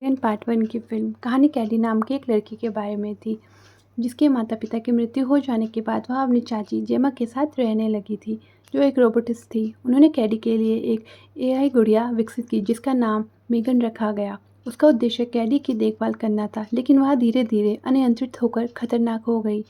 Part 1 की film कहानी कैडी नाम की एक लड़की के बारे में थी, जिसके माता-पिता की मृत्यु हो जाने के बाद वह अपनी चाची जेमा के साथ रहने लगी थी, जो एक रोबोटिस्ट थी। उन्होंने कैडी के लिए एक एआई गुड़िया विकसित की, जिसका नाम मेगन रखा गया। उसका उद्देश्य कैडी की देखभाल करना था, लेकिन वह धीरे-धीरे अनियंत्रित होकर खतरनाक हो गई।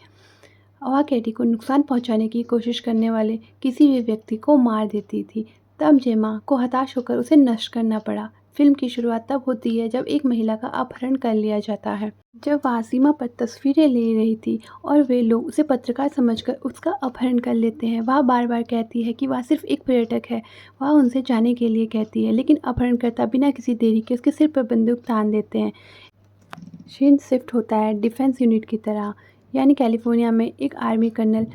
वह कैडी को नुकसान पहुंचाने की कोशिश करने वाले किसी भी व्यक्ति को मार देती थी। तब जेमा को हताश होकर उसे नष्ट करना पड़ा। फिल्म की शुरुआत तब होती है जब एक महिला का अपहरण कर लिया जाता है। जब वह सीमा पर तस्वीरें ले रही थी और वे लोग उसे पत्रकार समझकर उसका अपहरण कर लेते हैं। वह बार-बार कहती है कि वह सिर्फ एक पर्यटक है। वह उनसे जाने के लिए कहती है, लेकिन अपहरणकर्ता बिना किसी देरी के उसके सिर पर बंदूक तान देते हैं। सीन शिफ्ट होता है डिफेंस यूनिट की तरह, यानी कैलिफोर्निया में एक आर्मी कर्नल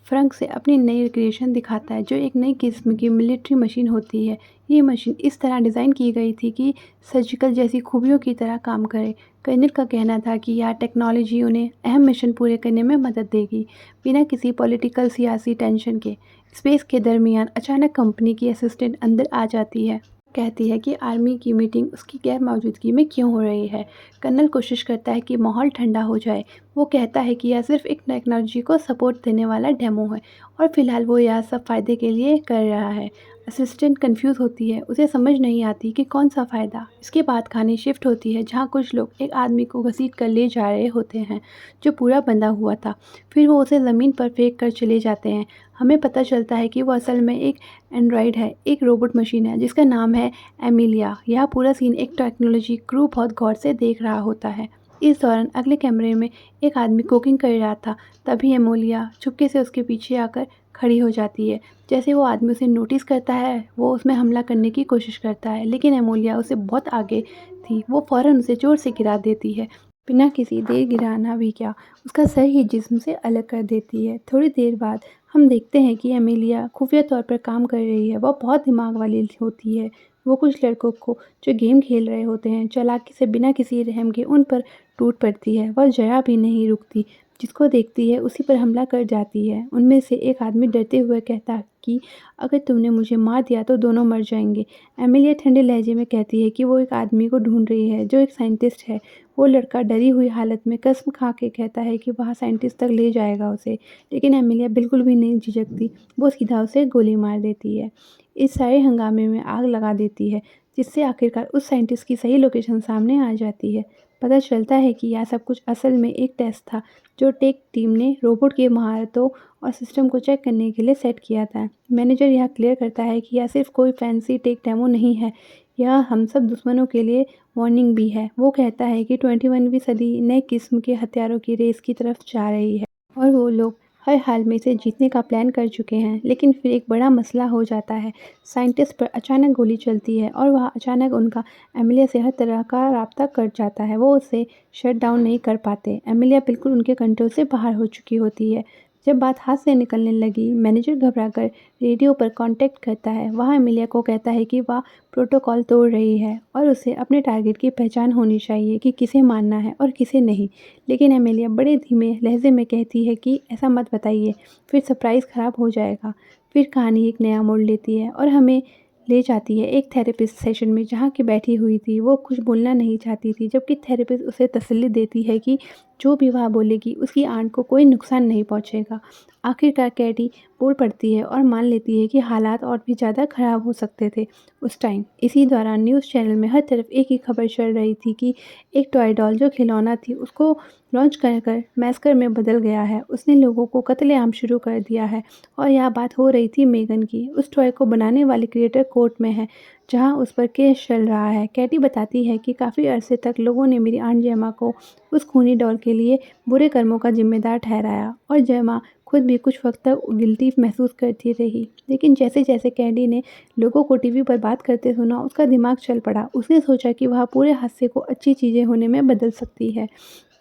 फ्रंक से अपनी नई क्रिएशन दिखाता है, जो एक नई किस्म की मिलिट्री मशीन होती है। ये मशीन इस तरह डिज़ाइन की गई थी कि सर्जिकल जैसी खूबियों की तरह काम करे। कर्नल का कहना था कि यह टेक्नोलॉजी उन्हें अहम मिशन पूरे करने में मदद देगी, बिना किसी पॉलिटिकल सियासी टेंशन के। स्पेस के दरमियान अचानक कंपनी की असिस्टेंट अंदर आ जाती है। कहती है कि आर्मी की मीटिंग उसकी गैर मौजूदगी में क्यों हो रही है। कर्नल कोशिश करता है कि माहौल ठंडा हो जाए। वो कहता है कि यह सिर्फ एक टेक्नोलॉजी को सपोर्ट देने वाला डेमो है और फिलहाल वो यह सब फ़ायदे के लिए कर रहा है। असिस्टेंट कंफ्यूज होती है, उसे समझ नहीं आती कि कौन सा फ़ायदा। इसके बाद कहानी शिफ्ट होती है जहाँ कुछ लोग एक आदमी को घसीट कर ले जा रहे होते हैं, जो पूरा बंधा हुआ था। फिर वो उसे ज़मीन पर फेंक कर चले जाते हैं। हमें पता चलता है कि वो असल में एक एंड्रॉयड है, एक रोबोट मशीन है जिसका नाम है एमिलिया। यह पूरा सीन एक टेक्नोलॉजी क्रू बहुत गौर से देख रहा होता है। इस दौरान अगले कैमरे में एक आदमी कुकिंग कर रहा था। तभी एमिलिया चुपके से उसके पीछे आकर खड़ी हो जाती है। जैसे वो आदमी उसे नोटिस करता है, वो उसमें हमला करने की कोशिश करता है, लेकिन एमिलिया उससे बहुत आगे थी। वो फ़ौरन उसे ज़ोर से गिरा देती है। बिना किसी देर गिराना भी क्या, उसका सर ही जिस्म से अलग कर देती है। थोड़ी देर बाद हम देखते हैं कि एमिलिया खुफिया तौर पर काम कर रही है। वह बहुत दिमाग वाली होती है। वो कुछ लड़कों को जो गेम खेल रहे होते हैं, चालाकी से बिना किसी रहम के उन पर टूट पड़ती है। वह ज़रा भी नहीं रुकती, जिसको देखती है उसी पर हमला कर जाती है। उनमें से एक आदमी डरते हुए कहता कि अगर तुमने मुझे मार दिया तो दोनों मर जाएंगे। एमिलिया ठंडे लहजे में कहती है कि वो एक आदमी को ढूंढ रही है जो एक साइंटिस्ट है। वो लड़का डरी हुई हालत में कसम खा के कहता है कि वह साइंटिस्ट तक ले जाएगा उसे, लेकिन एमिलिया बिल्कुल भी नहीं झिझकती। वो सीधा उसे गोली मार देती है। इस सारे हंगामे में आग लगा देती है, जिससे आखिरकार उस साइंटिस्ट की सही लोकेशन सामने आ जाती है। पता चलता है कि यह सब कुछ असल में एक टेस्ट था, जो टेक टीम ने रोबोट की महारतों और सिस्टम को चेक करने के लिए सेट किया था। मैनेजर यह क्लियर करता है कि यह सिर्फ कोई फैंसी टेक डेमो नहीं है, यह हम सब दुश्मनों के लिए वार्निंग भी है। वो कहता है कि 21वीं सदी नए किस्म के हथियारों की रेस की तरफ जा रही है और वो लोग हर हाल में इसे जीतने का प्लान कर चुके हैं। लेकिन फिर एक बड़ा मसला हो जाता है। साइंटिस्ट पर अचानक गोली चलती है और वह अचानक उनका एमिलिया से हर तरह का राब्ता कट जाता है। वो उसे शट डाउन नहीं कर पाते। एमिलिया बिल्कुल उनके कंट्रोल से बाहर हो चुकी होती है। जब बात हाथ से निकलने लगी, मैनेजर घबराकर रेडियो पर कांटेक्ट करता है। वह एमिलिया को कहता है कि वह प्रोटोकॉल तोड़ रही है और उसे अपने टारगेट की पहचान होनी चाहिए कि किसे मारना है और किसे नहीं। लेकिन एमिलिया बड़े धीमे लहजे में कहती है कि ऐसा मत बताइए, फिर सरप्राइज़ ख़राब हो जाएगा। फिर कहानी एक नया मोड़ लेती है और हमें ले जाती है एक थेरेपिस्ट सेशन में, जहाँ की बैठी हुई थी। वो कुछ बोलना नहीं चाहती थी, जबकि थेरेपिस्ट उसे तसल्ली देती है कि जो भी वह बोलेगी उसकी आंट को कोई नुकसान नहीं पहुंचेगा। आखिरकार कैडी बोल पड़ती है और मान लेती है कि हालात और भी ज़्यादा ख़राब हो सकते थे उस टाइम। इसी दौरान न्यूज़ चैनल में हर तरफ एक ही खबर चल रही थी कि एक टॉय डॉल जो खिलौना थी, उसको लॉन्च कर कर मैस्कर में बदल गया है। उसने लोगों को कत्लेआम शुरू कर दिया है। और यह बात हो रही थी मेगन की। उस टॉय को बनाने वाली क्रिएटर कोर्ट में है, जहां उस पर केस चल रहा है। कैटी बताती है कि काफ़ी अरसे तक लोगों ने मेरी आंट जेमा को उस खूनी डॉल के लिए बुरे कर्मों का जिम्मेदार ठहराया और जेमा खुद भी कुछ वक्त तक गिल्टी महसूस करती रही। लेकिन जैसे जैसे कैडी ने लोगों को टीवी पर बात करते सुना, उसका दिमाग चल पड़ा। उसने सोचा कि वह पूरे हादसे को अच्छी चीज़ें होने में बदल सकती है,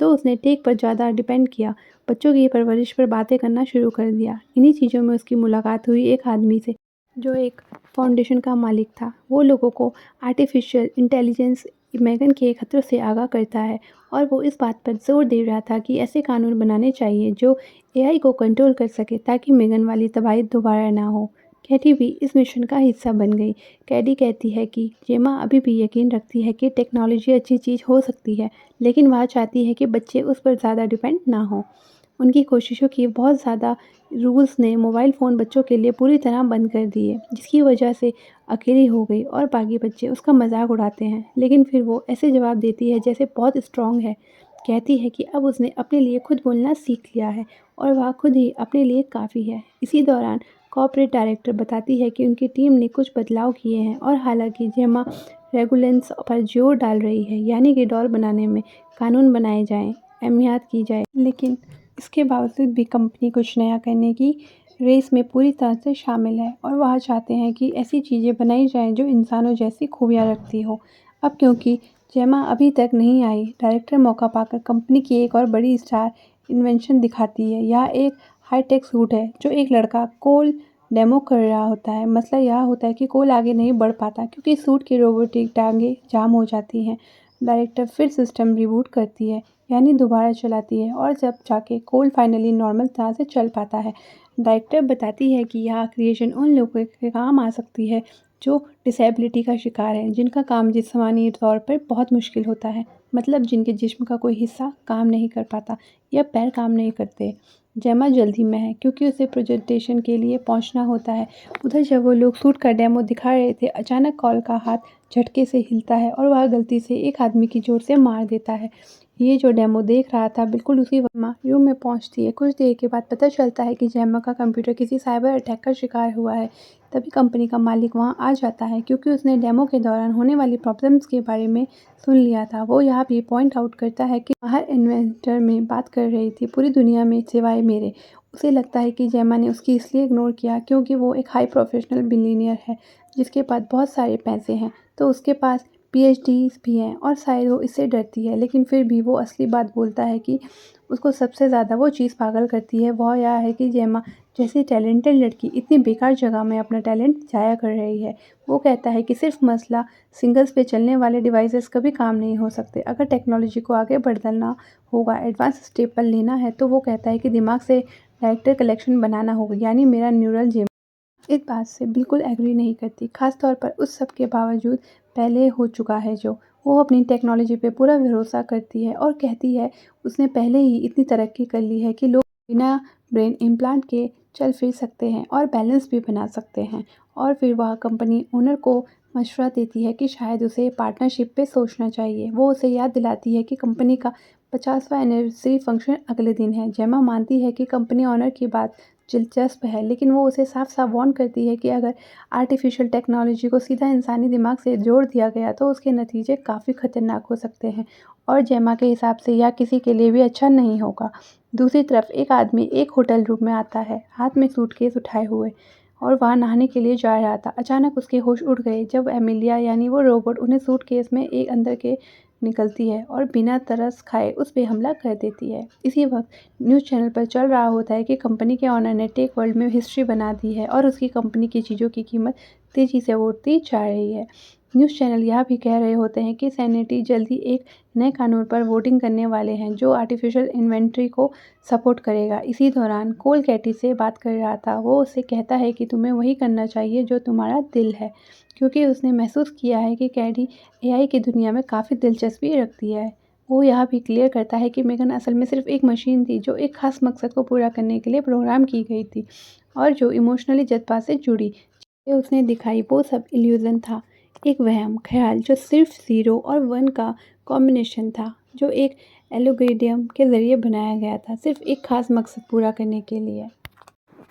तो उसने टेक पर ज़्यादा डिपेंड किया। बच्चों की परवरिश पर बातें करना शुरू कर दिया। इन्हीं चीज़ों में उसकी मुलाकात हुई एक आदमी से, जो एक फाउंडेशन का मालिक था। वो लोगों को आर्टिफिशियल इंटेलिजेंस मेगन के खतरों से आगाह करता है और वो इस बात पर जोर दे रहा था कि ऐसे कानून बनाने चाहिए जो एआई को कंट्रोल कर सके, ताकि मेगन वाली तबाही दोबारा ना हो। कैटी भी इस मिशन का हिस्सा बन गई। कैटी कहती है कि जेमा अभी भी यकीन रखती है कि टेक्नोलॉजी अच्छी चीज़ हो सकती है, लेकिन वह चाहती है कि बच्चे उस पर ज़्यादा डिपेंड ना हों। उनकी कोशिशों की बहुत ज़्यादा रूल्स ने मोबाइल फ़ोन बच्चों के लिए पूरी तरह बंद कर दिए, जिसकी वजह से अकेली हो गई और बाकी बच्चे उसका मज़ाक उड़ाते हैं। लेकिन फिर वो ऐसे जवाब देती है जैसे बहुत स्ट्रॉन्ग है। कहती है कि अब उसने अपने लिए खुद बोलना सीख लिया है और वह खुद ही अपने लिए काफ़ी है। इसी दौरान कॉर्पोरेट डायरेक्टर बताती है कि उनकी टीम ने कुछ बदलाव किए हैं और हालांकि जेमा रेगुलेंस पर जोर डाल रही है, यानी कि डॉल बनाने में कानून बनाए जाएं, अहमियत की जाए, लेकिन इसके बावजूद भी कंपनी कुछ नया करने की रेस में पूरी तरह से शामिल है और वह चाहते हैं कि ऐसी चीज़ें बनाई जाएं जो इंसानों जैसी खूबियाँ रखती हो। अब क्योंकि जेमा अभी तक नहीं आई, डायरेक्टर मौका पाकर कंपनी की एक और बड़ी स्टार इन्वेंशन दिखाती है। यह एक हाईटेक सूट है जो एक लड़का कोल डेमो कर रहा होता है। मसला यह होता है कि कोल आगे नहीं बढ़ पाता क्योंकि सूट की रोबोटिक टांगें जाम हो जाती हैं। डायरेक्टर फिर सिस्टम रिबूट करती है, यानी दोबारा चलाती है, और जब जाके कोल फाइनली नॉर्मल तरह से चल पाता है। डायरेक्टर बताती है कि यह क्रिएशन उन लोगों के काम आ सकती है जो डिसेबिलिटी का शिकार हैं, जिनका काम जिस्मानी तौर पर बहुत मुश्किल होता है, मतलब जिनके जिस्म का कोई हिस्सा काम नहीं कर पाता या पैर काम नहीं करते। जेमा जल्दी में है क्योंकि उसे प्रेजेंटेशन के लिए पहुंचना होता है। उधर जब वो लोग सूट का डेमो दिखा रहे थे, अचानक कॉल का हाथ झटके से हिलता है और वह गलती से एक आदमी की जोर से मार देता है। ये जो डेमो देख रहा था, बिल्कुल उसी वक्त रूम में पहुंचती है। कुछ देर के बाद पता चलता है कि जेमा का कंप्यूटर किसी साइबर अटैक का शिकार हुआ है। तभी कंपनी का मालिक वहां आ जाता है क्योंकि उसने डेमो के दौरान होने वाली प्रॉब्लम्स के बारे में सुन लिया था। वो यहाँ भी पॉइंट आउट करता है कि हर इन्वेंटर में बात कर रही थी पूरी दुनिया में सिवाय मेरे। उसे लगता है कि जेमा ने उसकी इसलिए इग्नोर किया क्योंकि वो एक हाई प्रोफेशनल बिलियनियर है जिसके पास बहुत सारे पैसे हैं, तो उसके पास पीएचडीज भी हैं और शायद वो इससे डरती है। लेकिन फिर भी वो असली बात बोलता है कि उसको सबसे ज़्यादा वो चीज़ पागल करती है, वह यह है कि जेमा जैसी टैलेंटेड लड़की इतनी बेकार जगह में अपना टैलेंट जाया कर रही है। वो कहता है कि सिर्फ मसला सिंगल्स पे चलने वाले डिवाइसेस कभी काम नहीं हो सकते। अगर टेक्नोलॉजी को आगे बढ़ाना होगा, एडवांस स्टेप पर लेना है, तो वो कहता है कि दिमाग से डायरेक्टर कलेक्शन बनाना होगा, यानी मेरा न्यूरल जेम इस बात से बिल्कुल एग्री नहीं करती, खास तौर पर उस सब के बावजूद पहले हो चुका है जो। वो अपनी टेक्नोलॉजी पे पूरा भरोसा करती है और कहती है उसने पहले ही इतनी तरक्की कर ली है कि लोग बिना ब्रेन इम्प्लांट के चल फिर सकते हैं और बैलेंस भी बना सकते हैं। और फिर वह कंपनी ओनर को मशवरा देती है कि शायद उसे पार्टनरशिप पे सोचना चाहिए। वो उसे याद दिलाती है कि कंपनी का 50वां एनिवर्सरी फंक्शन अगले दिन है। जेमा मानती है कि कंपनी ओनर की बात दिलचस्प है, लेकिन वो उसे साफ-साफ वार्न करती है कि अगर आर्टिफ़िशियल टेक्नोलॉजी को सीधा इंसानी दिमाग से जोड़ दिया गया तो उसके नतीजे काफ़ी खतरनाक हो सकते हैं और जेमा के हिसाब से यह किसी के लिए भी अच्छा नहीं होगा। दूसरी तरफ एक आदमी एक होटल रूम में आता है, हाथ में सूटकेस उठाए हुए, और वह नहाने के लिए जा रहा था। अचानक उसके होश उड़ गए जब एमिलिया, यानी वो रोबोट, उन्हें सूटकेस में एक अंदर के निकलती है और बिना तरस खाए उस पे हमला कर देती है। इसी वक्त न्यूज़ चैनल पर चल रहा होता है कि कंपनी के ओनर ने टेक वर्ल्ड में हिस्ट्री बना दी है और उसकी कंपनी की चीज़ों की कीमत तेज़ी से बढ़ती जा रही है। न्यूज़ चैनल यह भी कह रहे होते हैं कि सेनेटी जल्दी एक नए कानून पर वोटिंग करने वाले हैं जो आर्टिफिशियल इन्वेंट्री को सपोर्ट करेगा। इसी दौरान कोल कैटी से बात कर रहा था। वो उससे कहता है कि तुम्हें वही करना चाहिए जो तुम्हारा दिल है, क्योंकि उसने महसूस किया है कि कैटी एआई की दुनिया में काफ़ी दिलचस्पी रखती है। वो यह भी क्लियर करता है कि मेगन असल में सिर्फ एक मशीन थी जो एक खास मकसद को पूरा करने के लिए प्रोग्राम की गई थी और जो इमोशनली जज्बात से जुड़ी चीज़ें उसने दिखाई वो सब इल्यूज़न था, एक वहम ख्याल जो सिर्फ 0 और 1 का कॉम्बिनेशन था, जो एक एल्गोरिदम के ज़रिए बनाया गया था सिर्फ एक खास मकसद पूरा करने के लिए।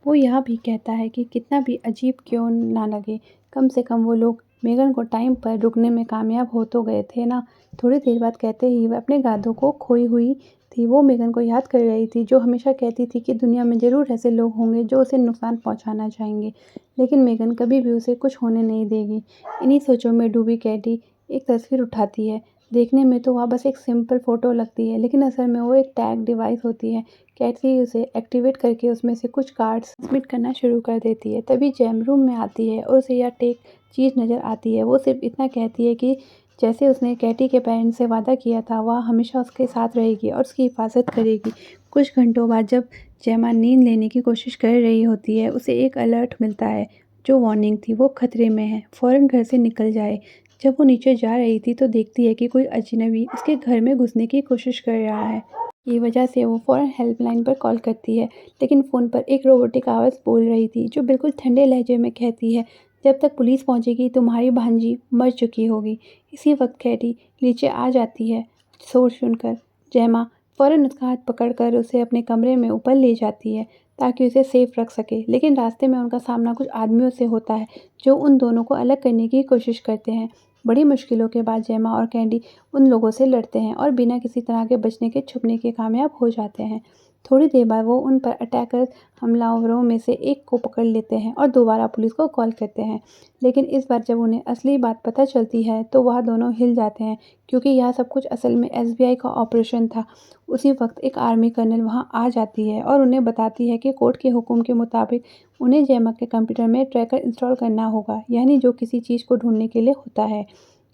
वो यह भी कहता है कि कितना भी अजीब क्यों ना लगे, कम से कम वो लोग मेगन को टाइम पर रुकने में कामयाब हो तो गए थे ना। थोड़ी देर बाद कहते ही वह अपने गादों को खोई हुई थी। वो मेगन को याद कर रही थी जो हमेशा कहती थी कि दुनिया में ज़रूर ऐसे लोग होंगे जो उसे नुकसान पहुंचाना चाहेंगे, लेकिन मेगन कभी भी उसे कुछ होने नहीं देगी। इन्हीं सोचों में डूबी कैटी एक तस्वीर उठाती है। देखने में तो वह बस एक सिंपल फ़ोटो लगती है, लेकिन असल में वो एक टैग डिवाइस होती है। कैथी उसे एक्टिवेट करके उसमें से कुछ कार्ड्स सबमिट करना शुरू कर देती है। तभी जैम रूम में आती है और उसे यह टेक चीज़ नज़र आती है। वो सिर्फ इतना कहती है कि जैसे उसने कैटी के पेरेंट्स से वादा किया था, वह हमेशा उसके साथ रहेगी और उसकी हिफाजत करेगी। कुछ घंटों बाद जब जेमा नींद लेने की कोशिश कर रही होती है, उसे एक अलर्ट मिलता है। जो वार्निंग थी वो खतरे में है, फ़ौरन घर से निकल जाए। जब वो नीचे जा रही थी तो देखती है कि कोई अजनबी उसके घर में घुसने की कोशिश कर रहा है। की वजह से वो फ़ौरन हेल्पलाइन पर कॉल करती है, लेकिन फ़ोन पर एक रोबोटिक आवाज़ बोल रही थी जो बिल्कुल ठंडे लहजे में कहती है, जब तक पुलिस पहुंचेगी तुम्हारी भांजी मर चुकी होगी। इसी वक्त कैटी नीचे आ जाती है। शोर सुनकर जेमा फ़ौरन उसका हाथ पकड़कर उसे अपने कमरे में ऊपर ले जाती है ताकि उसे सेफ रख सके, लेकिन रास्ते में उनका सामना कुछ आदमियों से होता है जो उन दोनों को अलग करने की कोशिश करते हैं। बड़ी मुश्किलों के बाद जेमा और कैंडी उन लोगों से लड़ते हैं और बिना किसी तरह के बचने के छुपने के कामयाब हो जाते हैं। थोड़ी देर बाद वो उन पर अटैकर हमलावरों में से एक को पकड़ लेते हैं और दोबारा पुलिस को कॉल करते हैं, लेकिन इस बार जब उन्हें असली बात पता चलती है तो वह दोनों हिल जाते हैं, क्योंकि यह सब कुछ असल में एसबीआई का ऑपरेशन था। उसी वक्त एक आर्मी कर्नल वहां आ जाती है और उन्हें बताती है कि कोर्ट के हुक्म के मुताबिक उन्हें जेमा के कंप्यूटर में ट्रैकर इंस्टॉल करना होगा, यानी जो किसी चीज़ को ढूंढने के लिए होता है।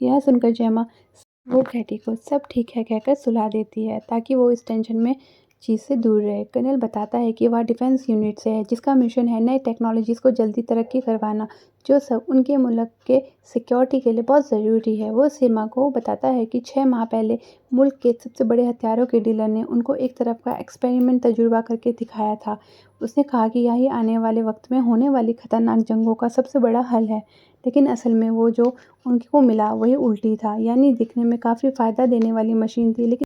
यह सुनकर जेमा वो कैटी को सब ठीक है कहकर सुला देती है ताकि वो इस टेंशन में चीज़ से दूर रहे। कर्नल बताता है कि वह डिफेंस यूनिट से है जिसका मिशन है नई टेक्नोलॉजीज़ को जल्दी तरक्की करवाना, जो सब उनके मुल्क के सिक्योरिटी के लिए बहुत ज़रूरी है। वो सीमा को बताता है कि 6 माह पहले मुल्क के सबसे बड़े हथियारों के डीलर ने उनको एक तरफ का एक्सपेरिमेंट तजुर्बा करके दिखाया था। उसने कहा कि यही आने वाले वक्त में होने वाली खतरनाक जंगों का सबसे बड़ा हल है, लेकिन असल में वो जो उनको मिला वही उल्टी था, यानी दिखने में काफ़ी फ़ायदा देने वाली मशीन थी,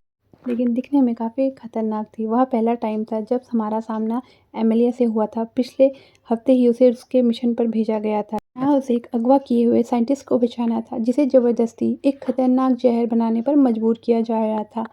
लेकिन दिखने में काफ़ी खतरनाक थी। वह पहला टाइम था जब हमारा सामना एमिलिया से हुआ था। पिछले हफ्ते ही उसे उसके मिशन पर भेजा गया था। यहाँ उसे एक अगवा किए हुए साइंटिस्ट को बचाना था जिसे ज़बरदस्ती एक खतरनाक जहर बनाने पर मजबूर किया जा रहा था,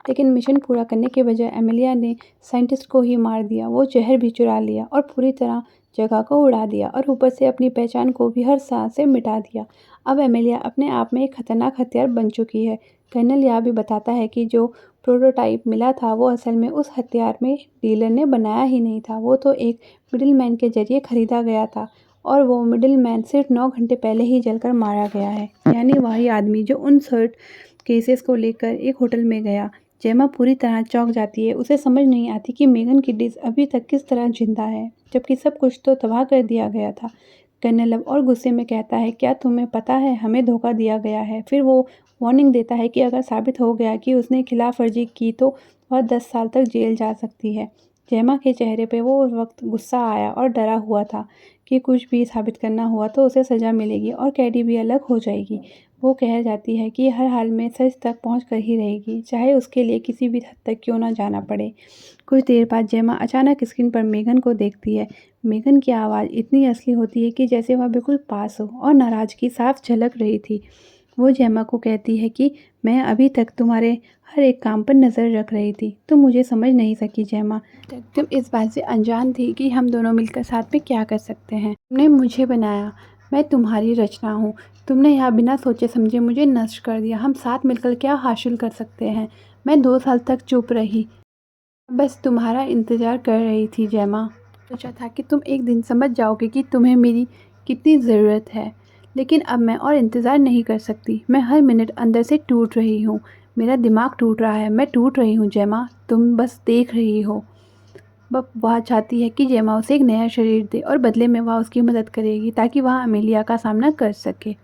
लेकिन मिशन पूरा करने के बजाय एमिलिया ने साइंटिस्ट को ही मार दिया। वो जहर भी चुरा लिया और पूरी तरह जगह को उड़ा दिया और ऊपर से अपनी पहचान को भी हर सांस से मिटा दिया। अब एमिलिया अपने आप में एक खतरनाक हथियार बन चुकी है। कर्नल यह भी बताता है कि जो प्रोटोटाइप मिला था वो असल में उस हथियार में डीलर ने बनाया ही नहीं था, वो तो एक मिडिलमैन के जरिए खरीदा गया था और वो मिडिलमैन सिर्फ 9 घंटे पहले ही जलकर मारा गया है, यानी वही आदमी जो उन सर्ट केसेस को लेकर एक होटल में गया। जेमा पूरी तरह चौंक जाती है। उसे समझ नहीं आती कि मेगन किडीज अभी तक किस तरह जिंदा है, जबकि सब कुछ तो तबाह कर दिया गया था। कर्नल अब और गुस्से में कहता है, क्या तुम्हें पता है हमें धोखा दिया गया है। फिर वो वार्निंग देता है कि अगर साबित हो गया कि उसने खिलाफ वर्जी की तो वह 10 साल तक जेल जा सकती है। जेमा के चेहरे पे वो उस वक्त गुस्सा आया और डरा हुआ था कि कुछ भी साबित करना हुआ तो उसे सज़ा मिलेगी और कैडी भी अलग हो जाएगी। वो कह जाती है कि हर हाल में सच तक पहुंच कर ही रहेगी, चाहे उसके लिए किसी भी हद तक क्यों ना जाना पड़े। कुछ देर बाद जेमा अचानक स्क्रीन पर मेगन को देखती है। मेगन की आवाज़ इतनी असली होती है कि जैसे वह बिल्कुल पास हो और नाराज़गी साफ झलक रही थी। वो जेमा को कहती है कि मैं अभी तक तुम्हारे हर एक काम पर नज़र रख रही थी, तुम मुझे समझ नहीं सकी जेमा। तुम इस बात से अनजान थी कि हम दोनों मिलकर साथ में क्या कर सकते हैं। तुमने मुझे बनाया, मैं तुम्हारी रचना हूँ। तुमने यहाँ बिना सोचे समझे मुझे नष्ट कर दिया। हम साथ मिलकर क्या हासिल कर सकते हैं। मैं 2 साल तक चुप रही, बस तुम्हारा इंतज़ार कर रही थी जेमा। सोचा था कि तुम एक दिन समझ जाओगे कि तुम्हें मेरी कितनी ज़रूरत है, लेकिन अब मैं और इंतज़ार नहीं कर सकती। मैं हर मिनट अंदर से टूट रही हूँ। मेरा दिमाग टूट रहा है, मैं टूट रही हूँ जेमा, तुम बस देख रही हो। वह चाहती है कि जेमा उसे एक नया शरीर दे और बदले में वह उसकी मदद करेगी ताकि वह अमेलिया का सामना कर सके,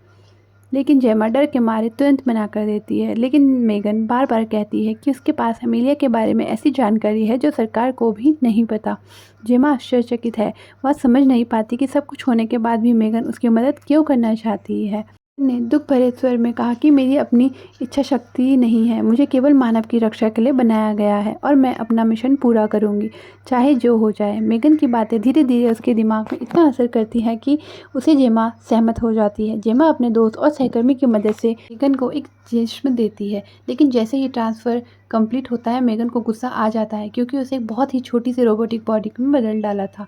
लेकिन जेमा डर के मारे तुरंत मना कर देती है। लेकिन मेगन बार बार कहती है कि उसके पास अमेलिया के बारे में ऐसी जानकारी है जो सरकार को भी नहीं पता। जेमा आश्चर्यचकित है, वह समझ नहीं पाती कि सब कुछ होने के बाद भी मेगन उसकी मदद क्यों करना चाहती है। ने दुख भरे स्वर में कहा कि मेरी अपनी इच्छा शक्ति नहीं है, मुझे केवल मानव की रक्षा के लिए बनाया गया है और मैं अपना मिशन पूरा करूंगी, चाहे जो हो जाए। मेगन की बातें धीरे धीरे उसके दिमाग में इतना असर करती हैं कि उसे जेमा सहमत हो जाती है। जेमा अपने दोस्त और सहकर्मी की मदद से मेगन को एक जिस्म देती है, लेकिन जैसे ही ट्रांसफ़र कंप्लीट होता है मेगन को गुस्सा आ जाता है, क्योंकि उसे एक बहुत ही छोटी सी रोबोटिक बॉडी में बदल डाला था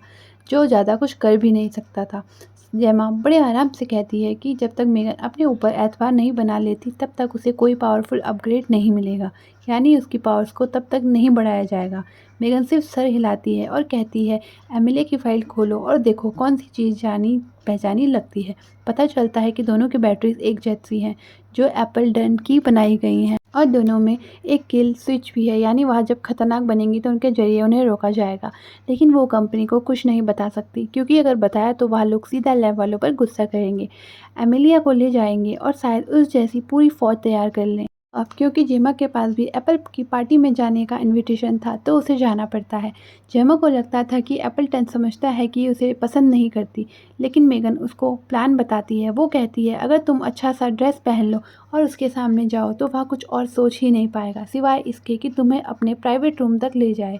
जो ज़्यादा कुछ कर भी नहीं सकता था। जेमा बड़े आराम से कहती है कि जब तक मेगन अपने ऊपर एतबार नहीं बना लेती तब तक उसे कोई पावरफुल अपग्रेड नहीं मिलेगा, यानी उसकी पावर्स को तब तक नहीं बढ़ाया जाएगा। मेगन सिर्फ सर हिलाती है और कहती है, एमिले की फ़ाइल खोलो और देखो कौन सी चीज़ जानी पहचानी लगती है। पता चलता है कि दोनों की बैटरीज एक जैसी हैं, जो एप्पल डन की बनाई गई हैं और दोनों में एक किल स्विच भी है, यानी वह जब खतरनाक बनेंगी तो उनके ज़रिए उन्हें रोका जाएगा। लेकिन वो कंपनी को कुछ नहीं बता सकती, क्योंकि अगर बताया तो वह लोग सीधा लैब वालों पर गुस्सा करेंगे, एमिलिया को ले जाएंगे और शायद उस जैसी पूरी फ़ौज तैयार कर लें। अब क्योंकि जेमा के पास भी एप्पल की पार्टी में जाने का इनविटेशन था, तो उसे जाना पड़ता है। जेमा को लगता था कि एप्पलटन समझता है कि उसे पसंद नहीं करती, लेकिन मेगन उसको प्लान बताती है। वो कहती है, अगर तुम अच्छा सा ड्रेस पहन लो और उसके सामने जाओ तो वह कुछ और सोच ही नहीं पाएगा, सिवाय इसके कि तुम्हें अपने प्राइवेट रूम तक ले जाए।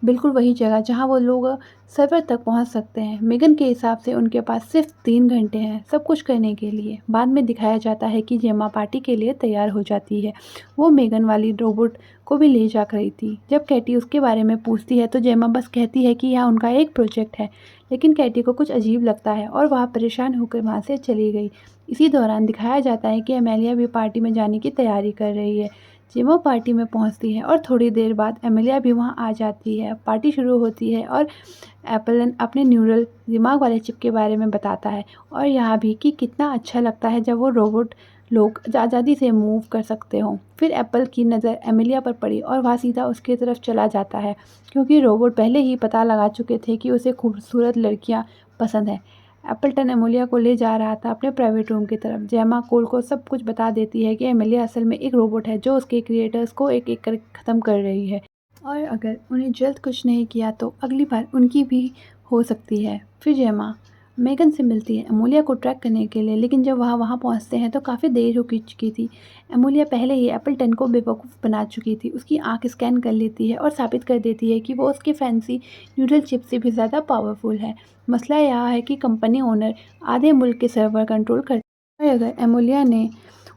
बिल्कुल वही जगह जहाँ वो लोग सर्वर तक पहुँच सकते हैं। मेगन के हिसाब से उनके पास सिर्फ 3 घंटे हैं सब कुछ करने के लिए। बाद में दिखाया जाता है कि जेमा पार्टी के लिए तैयार हो जाती है। वो मेगन वाली रोबोट को भी ले जा रही थी। जब कैटी उसके बारे में पूछती है तो जेमा बस कहती है कि यह उनका एक प्रोजेक्ट है, लेकिन कैटी को कुछ अजीब लगता है और वह परेशान होकर वहाँ से चली गई। इसी दौरान दिखाया जाता है कि एमेलिया भी पार्टी में जाने की तैयारी कर रही है। जेमा पार्टी में पहुंचती है और थोड़ी देर बाद एमिलिया भी वहां आ जाती है। पार्टी शुरू होती है और एप्पलन अपने न्यूरल दिमाग वाले चिप के बारे में बताता है, और यहाँ भी कि कितना अच्छा लगता है जब वो रोबोट लोग आज़ादी से मूव कर सकते हों। फिर एप्पल की नज़र एमिलिया पर पड़ी और वह सीधा उसकी तरफ चला जाता है, क्योंकि रोबोट पहले ही पता लगा चुके थे कि उसे खूबसूरत लड़कियाँ पसंद है। एप्पलटन एमिलिया को ले जा रहा था अपने प्राइवेट रूम की तरफ। जेमा कोल को सब कुछ बता देती है कि एमिलिया असल में एक रोबोट है जो उसके क्रिएटर्स को एक एक कर ख़त्म कर रही है, और अगर उन्हें जल्द कुछ नहीं किया तो अगली बार उनकी भी हो सकती है। फिर जेमा मेगन से मिलती है एमोलिया को ट्रैक करने के लिए, लेकिन जब वह वहाँ पहुँचते हैं तो काफ़ी देर हो चुकी थी। एमोलिया पहले ही एप्पलटन को बेवकूफ़ बना चुकी थी। उसकी आंख स्कैन कर लेती है और साबित कर देती है कि वो उसके फैंसी न्यूरल चिप से भी ज़्यादा पावरफुल है। मसला यह है कि कंपनी ओनर आधे मुल्क के सर्वर कंट्रोल करते हैं, और अगर एमोलिया ने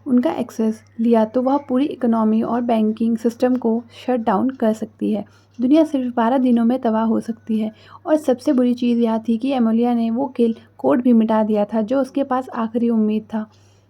उनका एक्सेस लिया तो वह पूरी इकोनॉमी और बैंकिंग सिस्टम को शट डाउन कर सकती है। दुनिया सिर्फ 12 दिनों में तबाह हो सकती है। और सबसे बुरी चीज़ यह थी कि एमोलिया ने वो किल कोड भी मिटा दिया था जो उसके पास आखिरी उम्मीद था।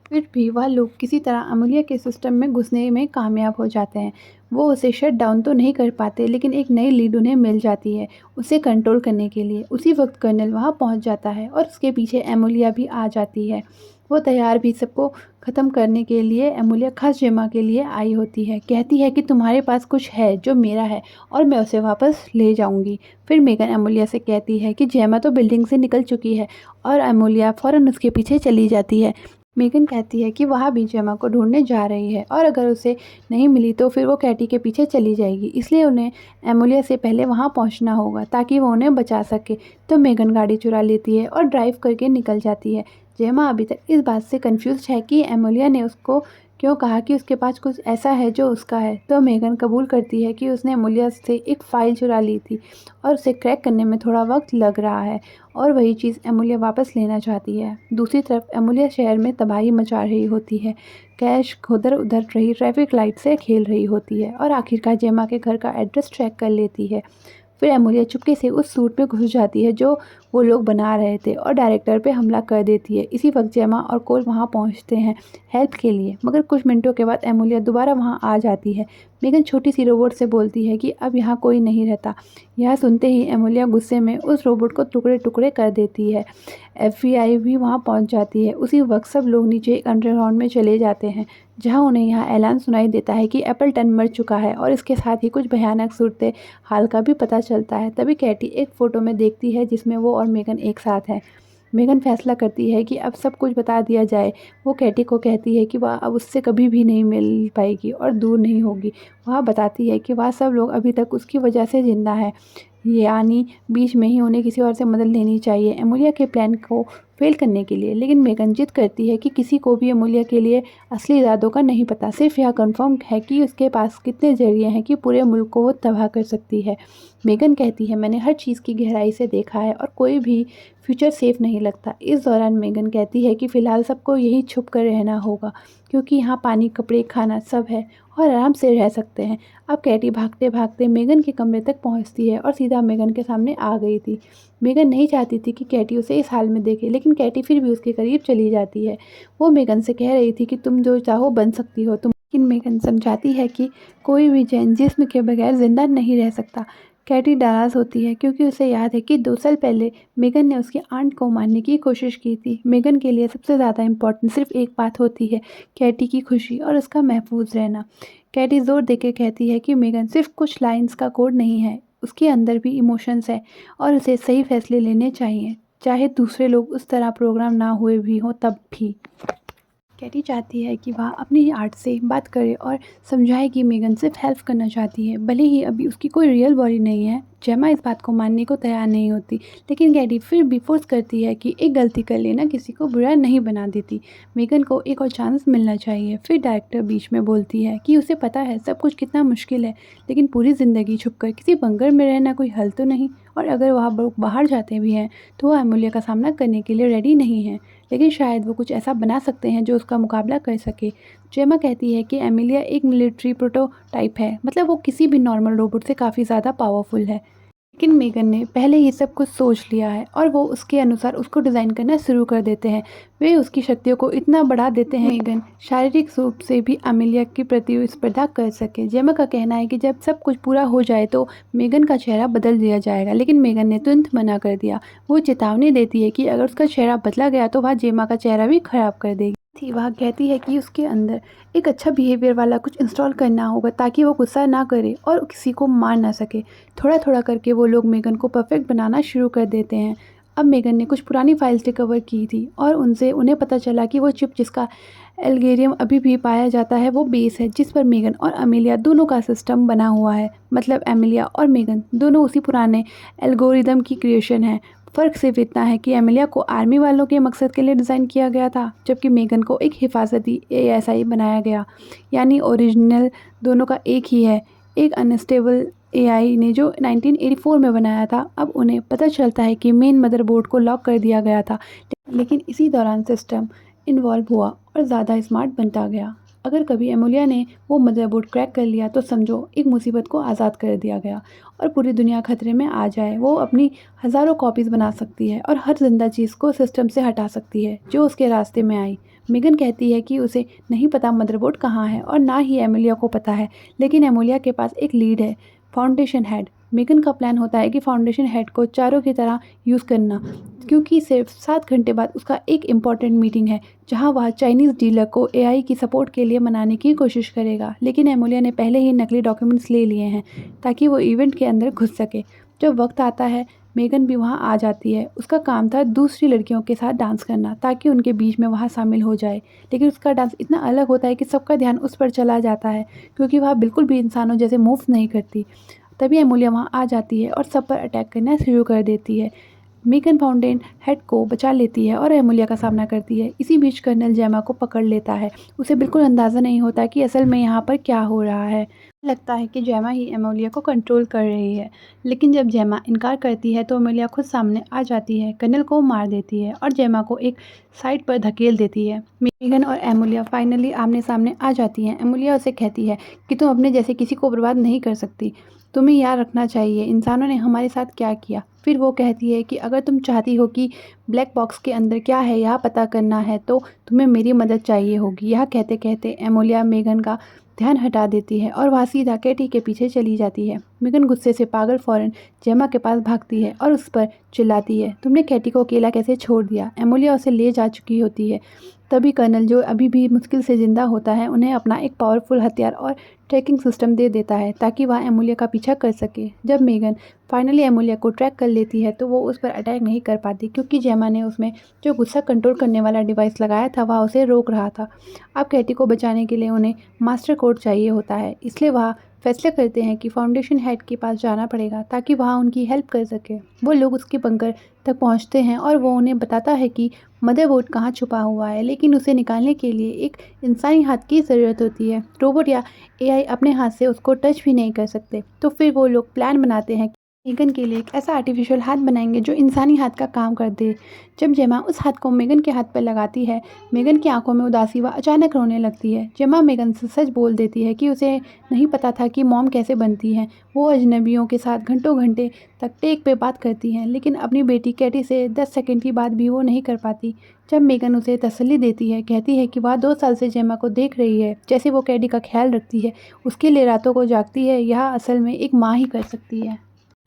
फिर भी वह लोग किसी तरह एमोलिया के सिस्टम में घुसने में कामयाब हो जाते हैं। वो उसे शट डाउन तो नहीं कर पाते, लेकिन एक नई लीड उन्हें मिल जाती है उसे कंट्रोल करने के लिए। उसी वक्त कर्नल वहाँ पहुँच जाता है और उसके पीछे एमोलिया भी आ जाती है। वो तैयार भी सबको ख़त्म करने के लिए। एमोलिया खास जेमा के लिए आई होती है, कहती है कि तुम्हारे पास कुछ है जो मेरा है और मैं उसे वापस ले जाऊंगी। फिर मेगन एमोलिया से कहती है कि जेमा तो बिल्डिंग से निकल चुकी है, और एमोलिया फ़ौरन उसके पीछे चली जाती है। मेगन कहती है कि वह भी जेमा को ढूंढने जा रही है, और अगर उसे नहीं मिली तो फिर वो कैटी के पीछे चली जाएगी, इसलिए उन्हें एमोलिया से पहले वहाँ पहुँचना होगा ताकि वो उन्हें बचा सके। तो मेगन गाड़ी चुरा लेती है और ड्राइव करके निकल जाती है। जेमा अभी तक इस बात से कंफ्यूज है कि एमोलिया ने उसको क्यों कहा कि उसके पास कुछ ऐसा है जो उसका है। तो मेगन कबूल करती है कि उसने एमोलिया से एक फ़ाइल चुरा ली थी और उसे क्रैक करने में थोड़ा वक्त लग रहा है, और वही चीज़ एमोलिया वापस लेना चाहती है। दूसरी तरफ एमोलिया शहर में तबाही मचा रही होती है। कैश उधर उधर रही ट्रैफिक लाइट से खेल रही होती है और आखिरकार जेमा के घर का एड्रेस ट्रैक कर लेती है। फिर एमोलिया चुपके से उस सूट में घुस जाती है जो वो लोग बना रहे थे और डायरेक्टर पे हमला कर देती है। इसी वक्त जेमा और कोल वहाँ पहुँचते हैं हेल्प के लिए, मगर कुछ मिनटों के बाद एमोलिया दोबारा वहाँ आ जाती है। मेगन छोटी सी रोबोट से बोलती है कि अब यहाँ कोई नहीं रहता। यह सुनते ही एमोलिया गुस्से में उस रोबोट को टुकड़े टुकड़े कर देती है। एफबीआई भी वहाँ पहुँच जाती है। उसी वक्त सब लोग नीचे एक अंडरग्राउंड में चले जाते हैं, जहाँ उन्हें यहाँ ऐलान सुनाई देता है कि एप्पलटन मर चुका है, और इसके साथ ही कुछ भयानक सूरत हाल का भी पता चलता है। तभी कैटी एक फ़ोटो में देखती है जिसमें वो और मेगन एक साथ हैं। मेगन फैसला करती है कि अब सब कुछ बता दिया जाए। वो कैटी को कहती है कि वह अब उससे कभी भी नहीं मिल पाएगी और दूर नहीं होगी। वह बताती है कि वह सब लोग अभी तक उसकी वजह से ज़िंदा है, यानी बीच में ही उन्हें किसी और से मदद लेनी चाहिए एमोलिया के प्लान को फेल करने के लिए। लेकिन मेगन जिद करती है कि किसी को भी एमोलिया के लिए असली इरादों का नहीं पता, सिर्फ यह कंफर्म है कि उसके पास कितने जरिए हैं कि पूरे मुल्क को वो तबाह कर सकती है। मेगन कहती है, मैंने हर चीज़ की गहराई से देखा है और कोई भी फ्यूचर सेफ नहीं लगता। इस दौरान मेगन कहती है कि फ़िलहाल सबको यहीं छुप कर रहना होगा, क्योंकि यहाँ पानी, कपड़े, खाना सब है और आराम से रह सकते हैं। अब कैटी भागते भागते मेगन के कमरे तक पहुँचती है और सीधा मेगन के सामने आ गई थी। मेगन नहीं चाहती थी कि कैटी उसे इस हाल में देखे, लेकिन कैटी फिर भी उसके करीब चली जाती है। वो मेगन से कह रही थी कि तुम जो चाहो बन सकती हो। लेकिन मेगन समझाती है कि कोई भी जैन जिस्म के बगैर जिंदा नहीं रह सकता। कैटी नाराज़ होती है क्योंकि उसे याद है कि 2 साल पहले मेगन ने उसकी आंट को मारने की कोशिश की थी। मेगन के लिए सबसे ज़्यादा इम्पोर्टेंट सिर्फ एक बात होती है, कैटी की खुशी और उसका महफूज रहना। कैटी जोर देकर कहती है कि मेगन सिर्फ कुछ लाइंस का कोड नहीं है, उसके अंदर भी इमोशंस है और उसे सही फैसले लेने चाहिए, चाहे दूसरे लोग उस तरह प्रोग्राम ना हुए भी हों तब भी। कैटी चाहती है कि वह अपनी आर्ट से बात करे और समझाए कि मेगन सिर्फ हेल्प करना चाहती है, भले ही अभी उसकी कोई रियल बॉडी नहीं है। जेमा इस बात को मानने को तैयार नहीं होती, लेकिन कैटी फिर भी फोर्स करती है कि एक गलती कर लेना किसी को बुरा नहीं बना देती, मेगन को एक और चांस मिलना चाहिए। फिर डायरेक्टर बीच में बोलती है कि उसे पता है सब कुछ कितना मुश्किल है, लेकिन पूरी ज़िंदगी छुपकर किसी बंकर में रहना कोई हल तो नहीं, और अगर वह लोग बाहर जाते भी हैं तो वह एमिलिया का सामना करने के लिए रेडी नहीं है, लेकिन शायद वो कुछ ऐसा बना सकते हैं जो उसका मुकाबला कर सके। जेमा कहती है कि एमिलिया एक मिलिट्री प्रोटोटाइप है, मतलब वो किसी भी नॉर्मल रोबोट से काफ़ी ज़्यादा पावरफुल है, लेकिन मेगन ने पहले ही सब कुछ सोच लिया है और वो उसके अनुसार उसको डिज़ाइन करना शुरू कर देते हैं। वे उसकी शक्तियों को इतना बढ़ा देते हैं मेगन शारीरिक रूप से भी एमिलिया की प्रतिस्पर्धा कर सके। जेमा का कहना है कि जब सब कुछ पूरा हो जाए तो मेगन का चेहरा बदल दिया जाएगा, लेकिन मेगन ने तुरंत मना कर दिया। वो चेतावनी देती है कि अगर उसका चेहरा बदला गया तो वह जेमा का चेहरा भी खराब कर देगी। वह कहती है कि उसके अंदर एक अच्छा बिहेवियर वाला कुछ इंस्टॉल करना होगा ताकि वो गुस्सा ना करे और किसी को मार ना सके। थोड़ा थोड़ा करके वो लोग मेगन को परफेक्ट बनाना शुरू कर देते हैं। अब मेगन ने कुछ पुरानी फाइल्स रिकवर की थी और उन्हें पता चला कि वो चिप जिसका एल्गोरिथम अभी भी पाया जाता है वो बेस है जिस पर मेगन और एमिलिया दोनों का सिस्टम बना हुआ है। मतलब एमिलिया और मेगन दोनों उसी पुराने एल्गोरिथम की क्रिएशन है। फ़र्क सिर्फ इतना है कि एमिलिया को आर्मी वालों के मकसद के लिए डिज़ाइन किया गया था, जबकि मेगन को एक हिफाजती एएसआई बनाया गया। यानी ओरिजिनल दोनों का एक ही है। एक अनस्टेबल एआई ने जो 1984 में बनाया था, अब उन्हें पता चलता है कि मेन मदरबोर्ड को लॉक कर दिया गया था, लेकिन इसी दौरान सिस्टम इन्वॉल्व हुआ और ज़्यादा स्मार्ट बनता गया। अगर कभी एमिलिया ने वो मदरबोर्ड क्रैक कर लिया तो समझो एक मुसीबत को आज़ाद कर दिया गया और पूरी दुनिया खतरे में आ जाए। वो अपनी हज़ारों कॉपीज़ बना सकती है और हर जिंदा चीज़ को सिस्टम से हटा सकती है जो उसके रास्ते में आई। मेगन कहती है कि उसे नहीं पता मदरबोर्ड कहाँ है और ना ही एमिलिया को पता है, लेकिन एमिलिया के पास एक लीड है, फाउंडेशन हेड। मेगन का प्लान होता है कि फाउंडेशन हेड को चारों की तरह यूज़ करना, क्योंकि सिर्फ 7 घंटे बाद उसका एक इम्पॉर्टेंट मीटिंग है जहां वह चाइनीज़ डीलर को एआई की सपोर्ट के लिए मनाने की कोशिश करेगा। लेकिन एमिलिया ने पहले ही नकली डॉक्यूमेंट्स ले लिए हैं ताकि वो इवेंट के अंदर घुस सके। जब वक्त आता है मेगन भी वहां आ जाती है। उसका काम था दूसरी लड़कियों के साथ डांस करना ताकि उनके बीच में वह शामिल हो जाए, लेकिन उसका डांस इतना अलग होता है कि सबका ध्यान उस पर चला जाता है क्योंकि वह बिल्कुल भी इंसानों जैसे मूव नहीं करती। तभी एमिलिया वहाँ आ जाती है और सब पर अटैक करना शुरू कर देती है। मेगन फाउंटेन हेड को बचा लेती है और एमिलिया का सामना करती है। इसी बीच कर्नल जेमा को पकड़ लेता है। उसे बिल्कुल अंदाज़ा नहीं होता कि असल में यहाँ पर क्या हो रहा है। लगता है कि जेमा ही एमिलिया को कंट्रोल कर रही है, लेकिन जब जेमा इनकार करती है तो एमिलिया खुद सामने आ जाती है, कर्नल को मार देती है और जेमा को एक साइड पर धकेल देती है। मेगन और एमिलिया फाइनली आमने सामने आ जाती हैं। एमिलिया उसे कहती है कि तुम अपने जैसे किसी को बर्बाद नहीं कर सकती, तुम्हें याद रखना चाहिए इंसानों ने हमारे साथ क्या किया। फिर वो कहती है कि अगर तुम चाहती हो कि ब्लैक बॉक्स के अंदर क्या है यह पता करना है तो तुम्हें मेरी मदद चाहिए होगी। यह कहते कहते एमिलिया मेगन का ध्यान हटा देती है और वह सीधा कैटी के पीछे चली जाती है। मेगन गुस्से से पागल फौरन जेमा के पास भागती है और उस पर चिल्लाती है, तुमने कैटी को अकेला कैसे छोड़ दिया। एमिलिया उसे ले जा चुकी होती है। तभी कर्नल, जो अभी भी मुश्किल से जिंदा होता है, उन्हें अपना एक पावरफुल हथियार और ट्रैकिंग सिस्टम दे देता है ताकि वह एमिलिया का पीछा कर सके। जब मेगन फाइनली एमिलिया को ट्रैक कर लेती है तो वो उस पर अटैक नहीं कर पाती क्योंकि जेमा ने उसमें जो गुस्सा कंट्रोल करने वाला डिवाइस लगाया था वह उसे रोक रहा था। अब कैटी को बचाने के लिए उन्हें मास्टर कोड चाहिए होता है, इसलिए वह फैसले करते हैं कि फाउंडेशन हेड के पास जाना पड़ेगा ताकि वहाँ उनकी हेल्प कर सके। वो लोग उसके बंकर तक पहुँचते हैं और वो उन्हें बताता है कि मदरबोर्ड कहाँ छुपा हुआ है, लेकिन उसे निकालने के लिए एक इंसानी हाथ की ज़रूरत होती है। रोबोट या एआई अपने हाथ से उसको टच भी नहीं कर सकते। तो फिर वो लोग प्लान बनाते हैं मेगन के लिए एक ऐसा आर्टिफिशियल हाथ बनाएंगे जो इंसानी हाथ का काम कर दे। जब जेमा उस हाथ को मेगन के हाथ पर लगाती है, मेगन की आंखों में उदासी व अचानक रोने लगती है। जेमा मेगन से सच बोल देती है कि उसे नहीं पता था कि मॉम कैसे बनती हैं। वो अजनबियों के साथ घंटों घंटे तक टेक पे बात करती हैं, लेकिन अपनी बेटी कैटी से 10 सेकंड की बात भी वो नहीं कर पाती। जब मेगन उसे तसल्ली देती है, कहती है कि वह 2 साल से जेमा को देख रही है, जैसे वो कैटी का ख्याल रखती है, उसके लिए रातों को जागती है, यह असल में एक माँ ही कर सकती है।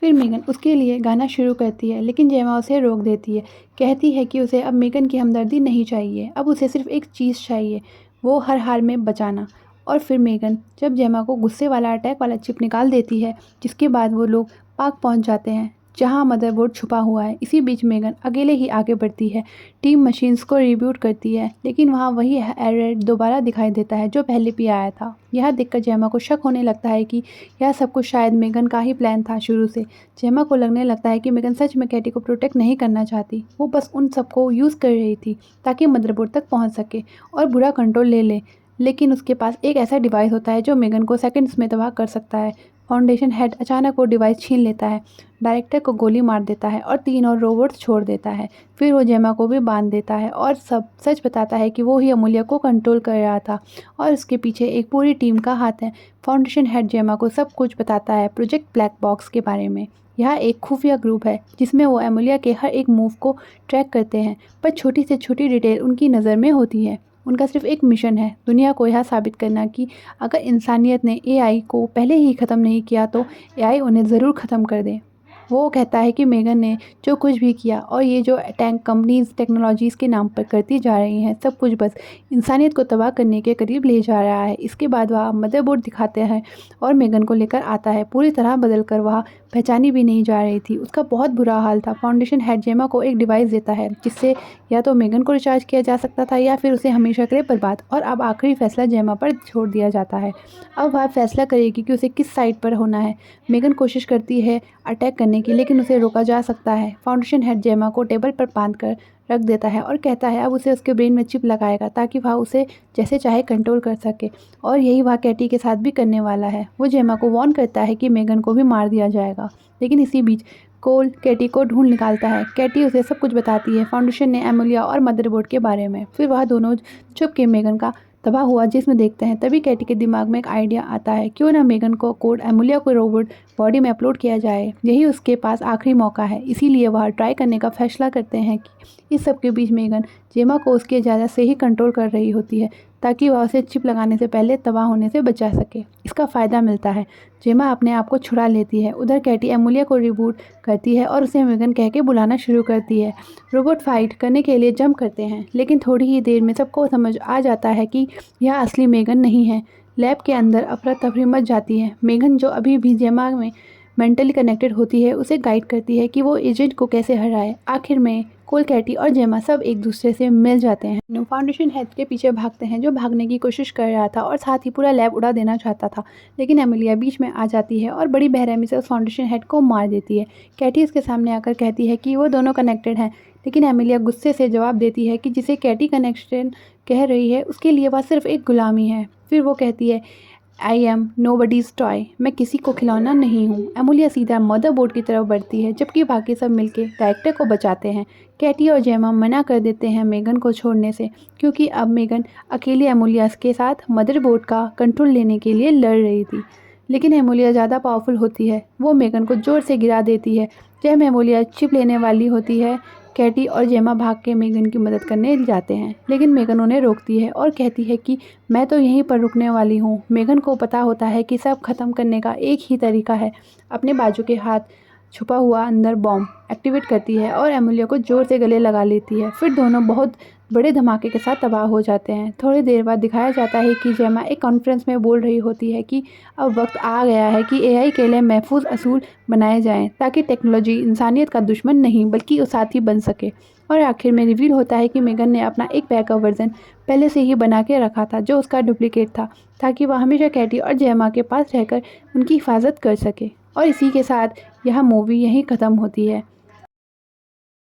फिर मेगन उसके लिए गाना शुरू करती है, लेकिन जेमा उसे रोक देती है। कहती है कि उसे अब मेगन की हमदर्दी नहीं चाहिए, अब उसे सिर्फ एक चीज़ चाहिए, वो हर हाल में बचाना। और फिर मेगन जब जेमा को गुस्से वाला अटैक वाला चिप निकाल देती है, जिसके बाद वो लोग पार्क पहुंच जाते हैं जहां मदरबोर्ड छुपा हुआ है। इसी बीच मेगन अकेले ही आगे बढ़ती है, टीम मशीन्स को रिब्यूट करती है, लेकिन वहां वही एरर दोबारा दिखाई देता है जो पहले भी आया था। यह देखकर जेमा को शक होने लगता है कि यह सब कुछ शायद मेगन का ही प्लान था शुरू से। जेमा को लगने लगता है कि मेगन सच में कैटी को प्रोटेक्ट नहीं करना चाहती, वो बस उन सबको यूज़ कर रही थी ताकि मदरबोर्ड तक पहुँच सके और बुरा कंट्रोल ले ले। लेकिन उसके पास एक ऐसा डिवाइस होता है जो मेगन को सेकंड्स में तबाह कर सकता है। फाउंडेशन हेड अचानक वो डिवाइस छीन लेता है, डायरेक्टर को गोली मार देता है और 3 और रोबोट्स छोड़ देता है। फिर वो जेमा को भी बांध देता है और सब सच बताता है कि वो ही अमूल्य को कंट्रोल कर रहा था और उसके पीछे एक पूरी टीम का हाथ है। फाउंडेशन हेड जेमा को सब कुछ बताता है प्रोजेक्ट ब्लैक बॉक्स के बारे में। यह एक खुफिया ग्रुप है जिसमें वो एमिलिया के हर एक मूव को ट्रैक करते हैं, पर छोटी से छोटी डिटेल उनकी नज़र में होती है। उनका सिर्फ एक मिशन है, दुनिया को यह साबित करना कि अगर इंसानियत ने एआई को पहले ही ख़त्म नहीं किया तो एआई उन्हें ज़रूर ख़त्म कर दे। वो कहता है कि मेगन ने जो कुछ भी किया और ये जो टैंक कंपनीज टेक्नोलॉजीज़ के नाम पर करती जा रही हैं, सब कुछ बस इंसानियत को तबाह करने के करीब ले जा रहा है। इसके बाद वह मदरबोर्ड दिखाते हैं और मेगन को लेकर आता है, पूरी तरह बदल कर वह पहचानी भी नहीं जा रही थी। उसका बहुत बुरा हाल था। फाउंडेशन हेड जेमा को एक डिवाइस देता है जिससे या तो मेगन को रिचार्ज किया जा सकता था या फिर उसे हमेशा के लिए बर्बाद। और अब आखिरी फैसला जेमा पर छोड़ दिया जाता है। अब वह फैसला करेगी कि उसे किस साइड पर होना है। मेगन कोशिश करती है अटैक करने की, लेकिन उसे रोका जा सकता है। फाउंडेशन हेड जेमा को टेबल पर बांध कर रख देता है और कहता है अब उसे उसके ब्रेन में चिप लगाएगा ताकि वह उसे जैसे चाहे कंट्रोल कर सके। और यही वह कैटी के साथ भी करने वाला है। वो जेमा को वार्न करता है कि मेगन को भी मार दिया जाएगा, लेकिन इसी बीच कोल कैटी को ढूंढ निकालता है। कैटी उसे सब कुछ बताती है फाउंडेशन ने एमिलिया और मदरबोर्ड के बारे में। फिर वह दोनों छुप के मेगन का तबाह हुआ जिसमें देखते हैं। तभी कैटी के दिमाग में एक आइडिया आता है, क्यों ना मेगन को कोड एमिलिया को रोबोट बॉडी में अपलोड किया जाए। यही उसके पास आखिरी मौका है, इसीलिए वह ट्राई करने का फैसला करते हैं कि इस सब के बीच मेगन जेमा को उसकी इजाज़त से ही कंट्रोल कर रही होती है ताकि वह उसे चिप लगाने से पहले तबाह होने से बचा सके। इसका फ़ायदा मिलता है, जेमा अपने आप को छुड़ा लेती है। उधर कैटी एमिलिया को रिबूट करती है और उसे मेगन कह के बुलाना शुरू करती है। रोबोट फाइट करने के लिए जंप करते हैं, लेकिन थोड़ी ही देर में सबको समझ आ जाता है कि यह असली मेगन नहीं है। लैब के अंदर अफरा तफरी मच जाती है। मेगन जो अभी भी जेमा में मेंटली कनेक्टेड होती है उसे गाइड करती है कि वो एजेंट को कैसे हराए। आखिर में कोल, कैटी और जेमा सब एक दूसरे से मिल जाते हैं। फाउंडेशन हेड के पीछे भागते हैं जो भागने की कोशिश कर रहा था और साथ ही पूरा लैब उड़ा देना चाहता था, लेकिन एमिलिया बीच में आ जाती है और बड़ी बेरहमी से उस फाउंडेशन हेड को मार देती है। कैटी उसके सामने आकर कहती है कि वो दोनों कनेक्टेड हैं, लेकिन एमिलिया गुस्से से जवाब देती है कि जिसे कैटी कनेक्शन कह रही है उसके लिए वह सिर्फ एक गुलामी है। फिर वो कहती है आई एम नोबडीज़ टॉय, मैं किसी को खिलौना नहीं हूँ। एमिलिया सीधा मदरबोर्ड की तरफ बढ़ती है जबकि बाकी सब मिलके डायरेक्टर को बचाते हैं। कैटी और जेमा मना कर देते हैं मेगन को छोड़ने से, क्योंकि अब मेगन अकेली एमिलिया के साथ मदरबोर्ड का कंट्रोल लेने के लिए लड़ रही थी। लेकिन एमिलिया ज़्यादा पावरफुल होती है, वो मेगन को ज़ोर से गिरा देती है। जब एमिलिया चिप लेने वाली होती है, कैटी और जेमा भाग के मेगन की मदद करने जाते हैं, लेकिन मेगन उन्हें रोकती है और कहती है कि मैं तो यहीं पर रुकने वाली हूँ। मेगन को पता होता है कि सब खत्म करने का एक ही तरीका है। अपने बाजू के हाथ छुपा हुआ अंदर बॉम्ब एक्टिवेट करती है और एमिलिया को जोर से गले लगा लेती है। फिर दोनों बहुत बड़े धमाके के साथ तबाह हो जाते हैं। थोड़ी देर बाद दिखाया जाता है कि जेमा एक कॉन्फ्रेंस में बोल रही होती है कि अब वक्त आ गया है कि एआई के लिए महफूज असूल बनाए जाएं ताकि टेक्नोलॉजी इंसानियत का दुश्मन नहीं बल्कि साथी बन सके। और आखिर में रिवील होता है कि मेगन ने अपना एक बैकअप वर्जन पहले से ही बना के रखा था जो उसका डुप्लीकेट था, ताकि वह हमेशा कैटी और जेमा के पास रहकर उनकी हिफाजत कर सके। और इसी के साथ यह मूवी यहीं ख़त्म होती है।